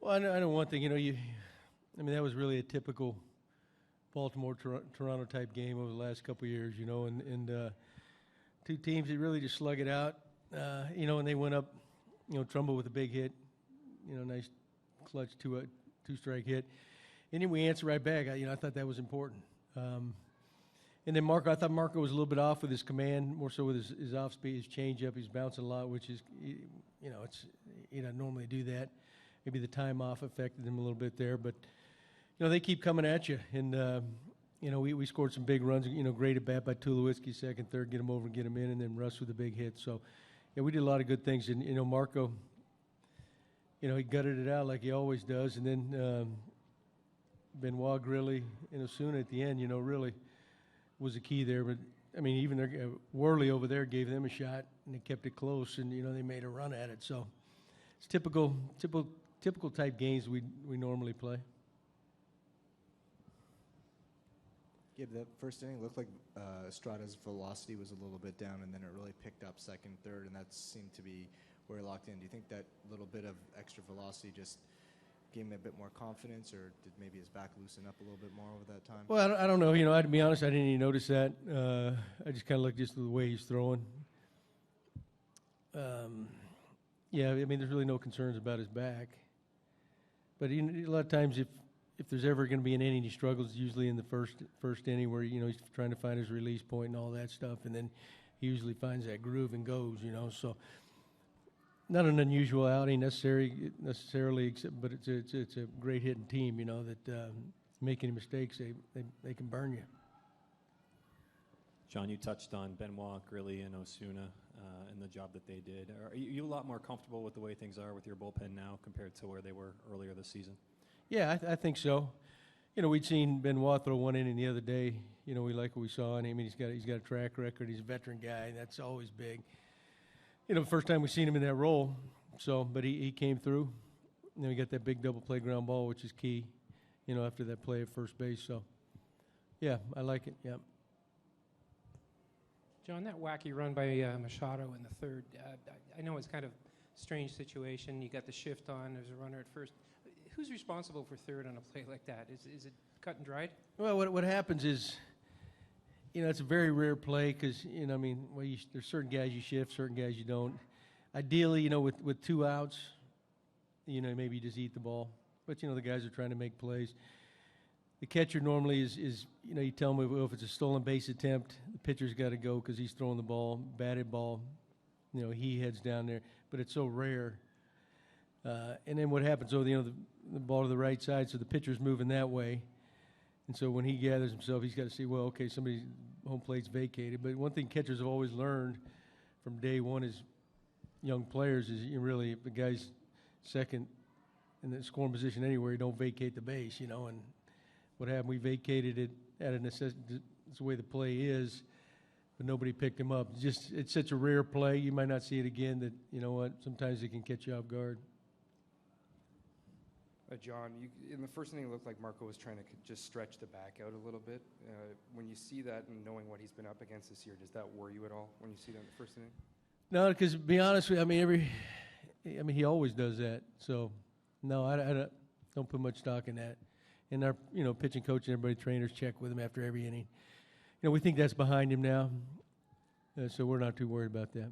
Well, I know one thing. That was really a typical Baltimore Toronto type game over the last couple of years. And two teams that really just slug it out. And they went up. Trumbull with a big hit. Nice clutch two-strike hit. And then we answered right back. I thought that was important. And then Marco, I thought Marco was a little bit off with his command, more so with his off speed, his changeup. He's bouncing a lot, which is, he doesn't normally do that. Maybe the time off affected him a little bit there, but they keep coming at you. And we scored some big runs. Great at bat by Tulowitzki, second, third, get him over, get him in, and then Russ with a big hit. So, yeah, we did a lot of good things. And Marco, he gutted it out like he always does. And then Benoit, Grilly, and Osuna at the end, really was the key there. But even Worley over there gave them a shot, and they kept it close, and they made a run at it. So it's typical type games we normally play. Yeah, the first inning looked like Estrada's velocity was a little bit down, and then it really picked up second, third, and that seemed to be where he locked in. Do you think that little bit of extra velocity just gave him a bit more confidence, or did maybe his back loosen up a little bit more over that time? Well, I don't know. To be honest, I didn't even notice that. I just kind of looked just at the way he's throwing. There's really no concerns about his back. But a lot of times, if there's ever going to be an inning he struggles, usually in the first inning where he's trying to find his release point and all that stuff, and then he usually finds that groove and goes. So not an unusual outing necessarily, but it's a great hitting team. That make any mistakes, they can burn you. John, you touched on Benoit, Grilly, and Osuna and the job that they did. Are you a lot more comfortable with the way things are with your bullpen now compared to where they were earlier this season? Yeah, I think so. We'd seen Benoit throw one inning the other day. We like what we saw in him. He's got a track record. He's a veteran guy. That's always big. The first time we seen him in that role. So, but he came through. He got that big double play ground ball, which is key. After that play at first base. So, yeah, I like it. Yeah. John, that wacky run by Machado in the third. I know it's kind of a strange situation. You got the shift on. There's a runner at first. Who's responsible for third on a play like that? Is it cut and dried? Well, what happens is, it's a very rare play because, there's certain guys you shift, certain guys you don't. Ideally, with two outs, maybe you just eat the ball. But, the guys are trying to make plays. The catcher normally is you tell him if it's a stolen base attempt, the pitcher's got to go because he's throwing the ball, batted ball. He heads down there. But it's so rare. And then what happens, the ball to the right side, so the pitcher's moving that way. And so when he gathers himself, he's got to see, well, okay, somebody's home plate's vacated. But one thing catchers have always learned from day one as young players is really if the guy's second in the scoring position anywhere, you don't vacate the base, and what happened, we vacated it out of necessity. That's the way the play is, but nobody picked him up. It's such a rare play. You might not see it again that, sometimes it can catch you off guard. John, in the first inning, it looked like Marco was trying to just stretch the back out a little bit. When you see that and knowing what he's been up against this year, does that worry you at all when you see that in the first inning? No, because to be honest with you, he always does that. So, no, I don't put much stock in that. And our, pitching coach and everybody, trainers check with him after every inning. We think that's behind him now, so we're not too worried about that.